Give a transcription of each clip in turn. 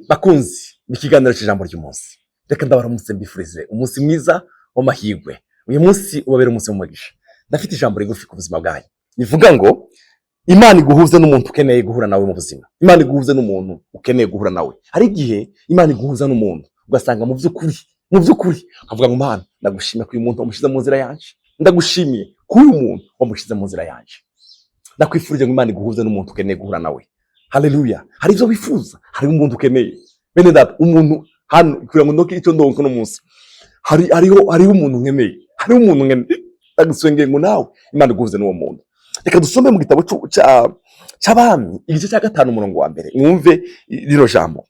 bakunzi bikiganiro cy'ijambo ry'umunsi, reka ndabaramutse mbifurize umunsi mwiza w'amahirwe. Uyu munsi ubabera umunsi w'umugisha. Ndafite ijambo rigufi ku buzima bwanyu rivuga ngo Imana iguhuze n'umuntu ukeneye guhura nawe mu buzima. Imana iguhuze n'umuntu ukeneye guhura nawe. Hari igihe Imana iguhuza n'umuntu ugasanga mu by'ukuri avuga ngo Mana ndagushimiye ko uyu muntu wamushize mu nzira yanje, ndagushimiye ko uyu muntu wamushize mu nzira yanje. Ndakwifurije ngo Imana iguhuze n'umuntu ukeneye guhura nawe. Haleluya. Hari ibyo wifuza, hari umuntu ukeneye. Bene data, umuntu hano kugira ngo ndoke icyo ndonko no munsi. Hariho umuntu nkeneye. Hariho umuntu nkeneye. Ndagusengeye ngo nawe Imana iguhuze n'uwo muntu. Reka dusome mu gitabo cy'Abami igice cya 5 umurongo wa mbere. Mwumve rino jambo.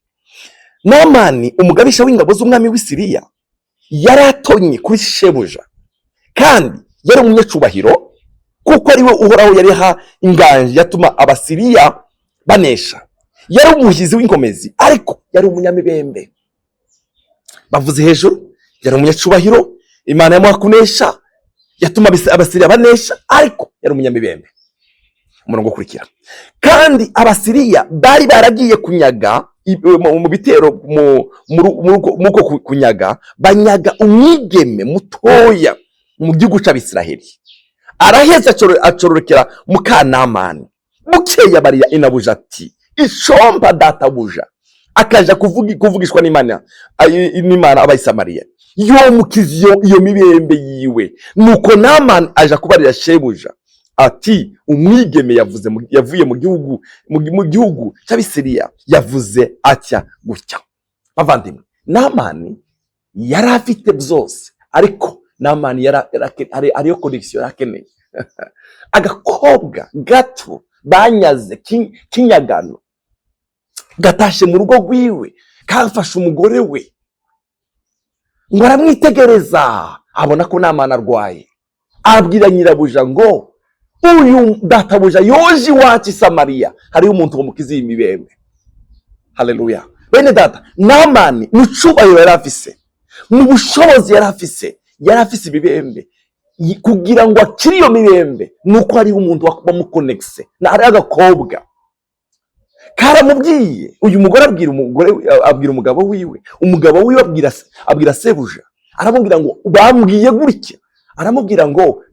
Namani umugabisha w'ingabo z'umwami w'Isiriya yaratonye kuri shebuja, kandi yari umunyacubahiro kuko ariwe uhoraho yariha inganje yatuma Abasiriya banesha. Yari umuhizi w'inkomezi ariko yari umunyamibembe. Bavuze hejuru, yari umunyacubahiro, Imana yamuha kunesha, yatuma Abasiriya banesha ariko yari umunyamibembe. Umurongo ukurikira. Kandi Abasiriya bari baragiye kunyaga mu bitero muko kunyaga, banyaga umwigeme mutoya mu gihugu cy'Abisiraheli. Araheza acororokera muka Namani. Bukeye abariya inabuja ati icomba databuja, akaja kuvugishwa n'Imana Abayisamariya yomukiza iyo mibembe yiwe. Nuko Namani aja kubarira shebuja ati umwigeme yavuye mu gihugu cy'Abisiriya yavuze atya gutya. Bavandimwe, Namani yari afite byose, ariko Namani ariyo connection yakeneye. Agakobwa gato banyaze kinyagano gatashe mu rugo rwiwe, kafashe umugore we ngo aramwitegereza, abona ko Namani arwaye. Abwira nyirabuja ngo uyu databuja yoje iwacu i Samariya, hariho umuntu wamukiza imibembe. Haleluya. Bene data, Namani mu cyubahiro yari afise, mu bushobozi yari afise ibibembe. Kugira ngo akiri iyo mibembe nuko hariho umuntu wamukonekise na hari agakobwa karamubwiye. Uyu mugore abwira umugabo wiwe, abwira sebuja, aramubwira ngo bambwiye gutya, aramubwira ngo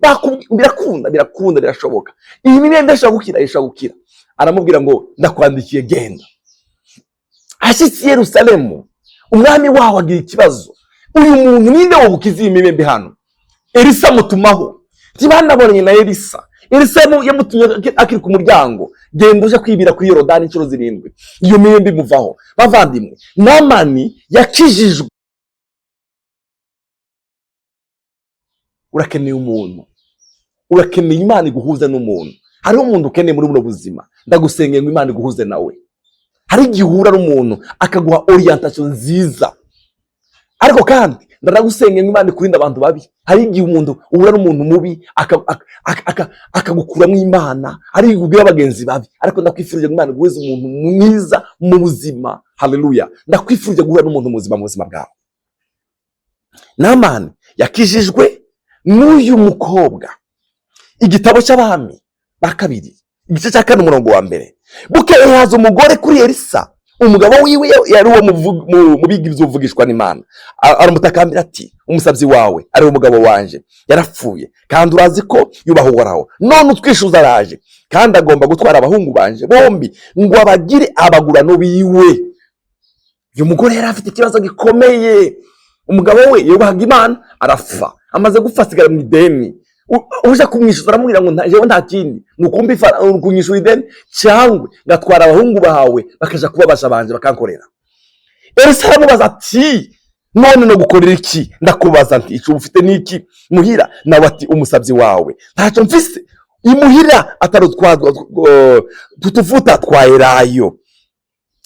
birakunda birashoboka, iyi mibembe ishobora gukira. Aramubwira ngo ndakwandikiye genda. Ashitse i Yerusalemu, umwami waho agira ikibazo, uyu muntu ninde wagukiza iyi mibembe hano? Elisa mutumaho. Tibanabonye na Elisa yamutumye akiri ku muryango, genda uje kwibira kuri Yorodani inshuro 7, iyo mibembe imuvaho. Bavandimwe, Namani yakijijwe. Urakeneye umuntu, urakeneye Imana iguhuza n'umuntu. Hariho umuntu ukeneye muri buno buzima, ndagusengeye ngo Imana iguhuze nawe. Hari igihe uhura n'umuntu akaguha orientation nziza, ariko kandi ndagusengeye ngo Imana ikurinda abantu babi. Hari igihe umuntu uhura n'umuntu mubi akagukuramo Imana, ari igihe abagenzi babi, ariko ndakwifurije ngo Imana iguhuze umuntu mwiza mu buzima. Haleluya. Ndakwifurije guhura n'umuntu muzima mu buzima bwawe. Namani yakijijwe n'uyu mukobwa. Igitabo cy'Abami ba 2 igice cya 4 umurongo wa mbere. Bukeye haza umugore kuri Elisa, umugabo wiwe yari uwo mu bigivye uvugishwa n'Imana. Aramutakambira ati umusabyi wawe ari umugabo wanje yarapfuye, kandi urazi ko yubaha Uhoraho, none utwishuza araje, kandi agomba gutwara abahungu banje bombi ngo abagire abagurano biwe. Uyu mugore yari afite ikibazo gikomeye. Umugabo we yubahaga Imana arapfa, amaze gupfa asigara mu ideni. Uje kumwishuza aramubwira ngo jewe nta kindi nukumbi kunyishura ideni cyangwa ngatwara abahungu bawe bakaja kubabasha banje bakankorera. Elisa aramubaza ati none no gukorera iki? Ndakubaza nti ico ufite niki muhira? Nawe ati umusabyi wawe ntaco mfise imuhira atarutwazwa tutuvuta twaerayo.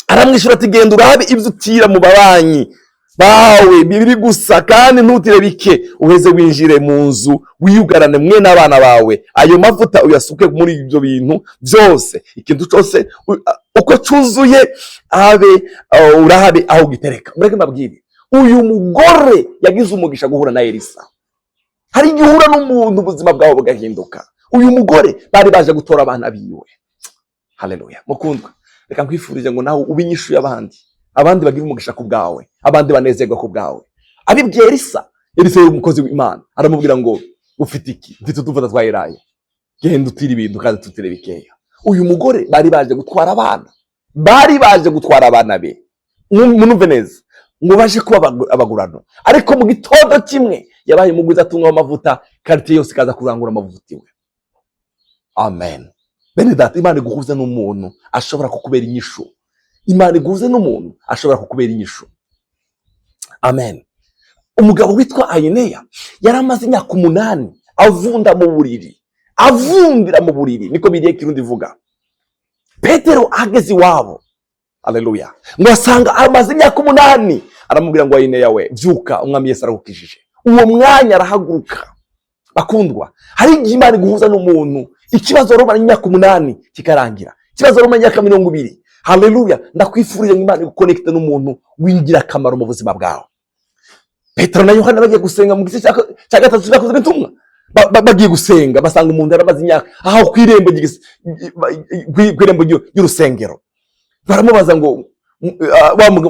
Aramwishura ati genda urabe ibyo utira mu babanyi bawe bibiri gusa, kandi ntutire bike, uheze winjire mu nzu wiyugarane mwe n'abana bawe, ayo mavuta uyasuke muri ibyo bintu byose, ikintu cyose uko cyuzuye urahabe aho gitereka. Mureke mbabwire, uyu mugore yagize umugisha guhura na Elisa. Hari igihe uhura n'umuntu ubuzima bwawe bugahinduka. Uyu mugore bari baje gutora abana biwe. Haleluya. Mukundwa, reka nkwifurize ngo nawe ubinyishuye abandi abandi bagira umugisha ku bwawe, abandi banezerwa ku bwawe. Abibwiye Elisa yari umukozi w'Imana, aramubwira ngo ufite iki? Mfite utuvuta twa elayo, genda utire ibintu kandi tutire bikeya. Uyu mugore bari baje gutwara abana be, munumve neza, ngo baje kuba abagurano, ariko mu gitondo kimwe yabaye umugwiza atunga amavuta, quartier yose kaza kurangura amavuta iwe. Amen. Bene data, Imana iguhuze n'umuntu ashobora kukubera inyishu. Imana iguhuze n'umuntu ashobora kukubera inyishu. Amen. Umugabo witwa Ayineya yari amaze imyaka 8 avundira mu buriri, niko biriye Kirundi ivuga. Petero ageze iwabo, haleluya, ngo asanga amaze imyaka 8, aramubwira ngo Ayineya we, vyuka, umwami Yesu aragukijije. Uwo mwanya arahaguruka. Bakundwa, hari igihe Imana iguhuza n'umuntu, ikibazo romana imyaka 8 kikarangira, ikibazo romana imyaka 20. Haleluya, ndakwifurije ngo Imana iguconnecte n'umuntu wingira akamaro mu buzima bwawe. Petero na Yohana bagiye gusenga mu gisi cya gatatu cyakoze n'intumwa, bagiye gusenga basanga umuntu yaramaze imyaka aho kwirembo y'urusengero. Baramubaza ngo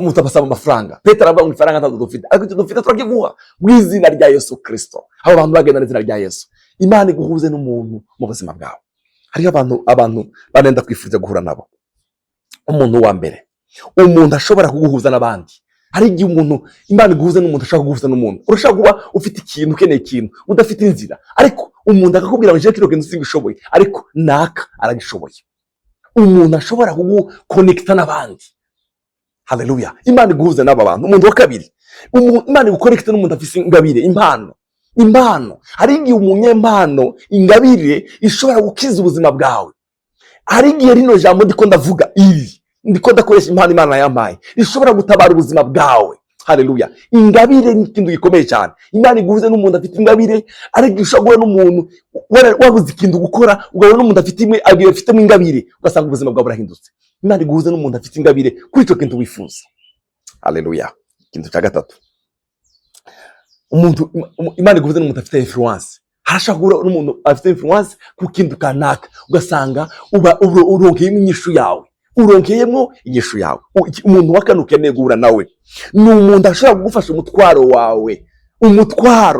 mutabasaba amafaranga. Petero avuga ngo ifaranga ntazo dufite, ariko dufite turagiguha mu izina rya Yesu Kristo. Abo bantu bagenda n'izina rya Yesu. Imana iguhuze n'umuntu mu buzima bwawe. Hari abantu banenda kwifuriza guhura nabo. Umuntu wa mbere, umuntu ashobora kuguhuza n'abandi. Hari igihe umuntu, Imana iguhuze n'umuntu ashaka kuguhuza n'umuntu. Urashaka kuba ufite ikintu, ukeneye ikintu, udafite inzira, ariko umuntu akakubwira ngo je kiro kintu singishoboye, ariko naka aragishoboye. Umuntu ashobora kuguconnecta n'abandi. Haleluya. Imana iguhuze n'aba bantu. Umuntu wa kabiri, Imana iguconnecta n'umuntu afite ingabire, impano. Hari igihe umunyempano, ingabire ishobora gukiza ubuzima bwawe. Hari igihe rino jambo ndiko ndavuga ndiko ndakoresha impano Imana yampaye, ishobora gutabara ubuzima bwawe. Haleluya. Ingabire ni ikintu gikomeye cyane. Imana iguhuze n'umuntu afite ingabire, ariko ushobora n'umuntu wabuze ikintu gukora, ugabona n'umuntu afite afitemo ingabire, ugasanga ubuzima bwawe burahindutse. Imana iguhuze n'umuntu afite ingabire kuri icyo kintu wifuza. Haleluya. Ikintu cya gatatu, Imana iguhuze n'umuntu afite influence. Harashaka guhura n'umuntu afite influence ku kintu kanaka, ugasanga uronkeyemo inyishu yawe. Umuntu wakane ukeneye guhura nawe ni umuntu ashobora kugufasha umutwaro wawe,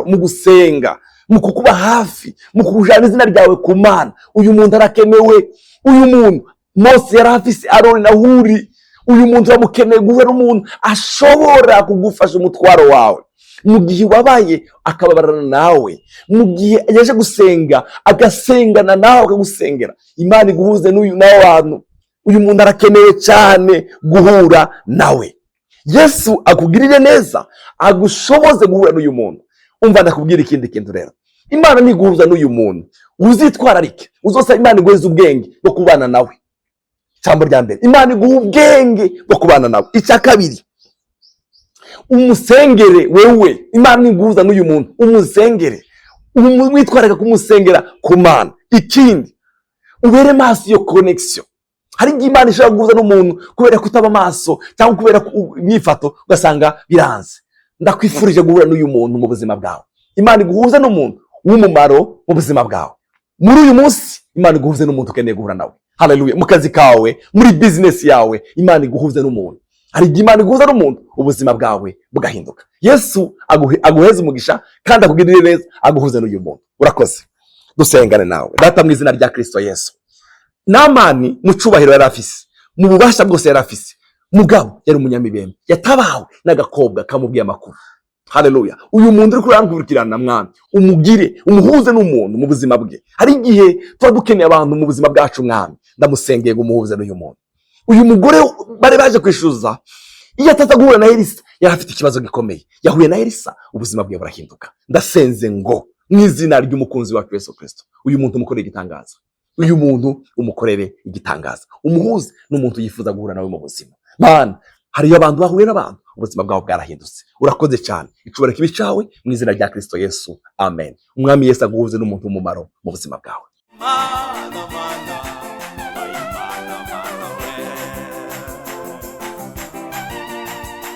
mu gusenga, mu kukuba hafi, mu kujana izina ryawe ku Mana. Uyu muntu arakenewe. Uyu muntu Mose yari afise Aroni na Huri. Uyu muntu uramukeneye guhura n'umuntu ashobora kugufasha umutwaro wawe mu gihe wabaye, akababarana nawe, mu gihe yaje gusenga agasengana nawe, akagusengera. Imana iguhuze n'aho bantu. Uyu muntu arakenewe cyane guhura nawe. Yesu akugirire neza, agushoboze guhura n'uyu muntu. Umva ndakubwira ikindi kintu rero. Imana niguhuza n'uyu muntu, uzitwararike, uzosaba Imana iguheze ubwenge bwo kubana nawe. Ijambo rya mbere, Imana iguha ubwenge bwo kubana nawe. Icya kabiri, umusengere wewe. Imana iguhuza n'uyu muntu, umusengere, witwararika kumusengera ku Mana. Ikindi, ubere maso iyo connection. Hari igihe Imana ishobora guhuza n'umuntu kubera kutaba maso cyangwa kubera imyifato, ugasanga biranze. Ndakwifurije guhura n'uyu muntu mu buzima bwawe. Imana iguhuza n'umuntu w'umumaro mu buzima bwawe. Muri uyu munsi Imana iguhuze n'umuntu ukeneye guhura nawe. Haleluya. Mu kazi kawe, muri business yawe, Imana iguhuze n'umuntu. Hari igihe Imana iguhuza n'umuntu, ubuzima bwawe bugahinduka. Yesu aguheze umugisha kandi akugirire neza, aguhuze n'uyu muntu. Urakoze. Dusengane nawe. Data mu izina rya Kristo Yesu. Namani mu cubahiro yari afise, mu bubasha bwose yari afise, mugabo yari umunyamibembe, yatabawe n'agakobwa kamubwiye amakuru. Haleluya. Uyu muntu uri kurankurikirana Mwami, umuhuze n'umuntu mu buzima bwe. Hari igihe tuba dukeneye abantu mu buzima bwacu Mwami, ndamusengeye ngo umuhuze n'uyu muntu. Uyu mugore bari baje kwishuza, iyo ataza guhura na Elisa yari afite ikibazo gikomeye. Yahuye na Elisa, ubuzima bwe burahinduka. Ndasenze ngo mu izina ry'umukunzi wacu Yesu Kristo, uyu muntu umukorere igitangaza. Uyu muntu umukorere igitangaza. Umuhuze n'umuntu yifuza guhura nawe mu buzima. Mana, hariyo abantu bahuye n'abantu, ubuzima bwabo bwarahindutse. Urakoze cyane. Icubahiro kibe cyawe mu izina rya Kristo Yesu. Amen. Umwami Yesu aguhuze n'umuntu w'umumaro mu buzima bwawe.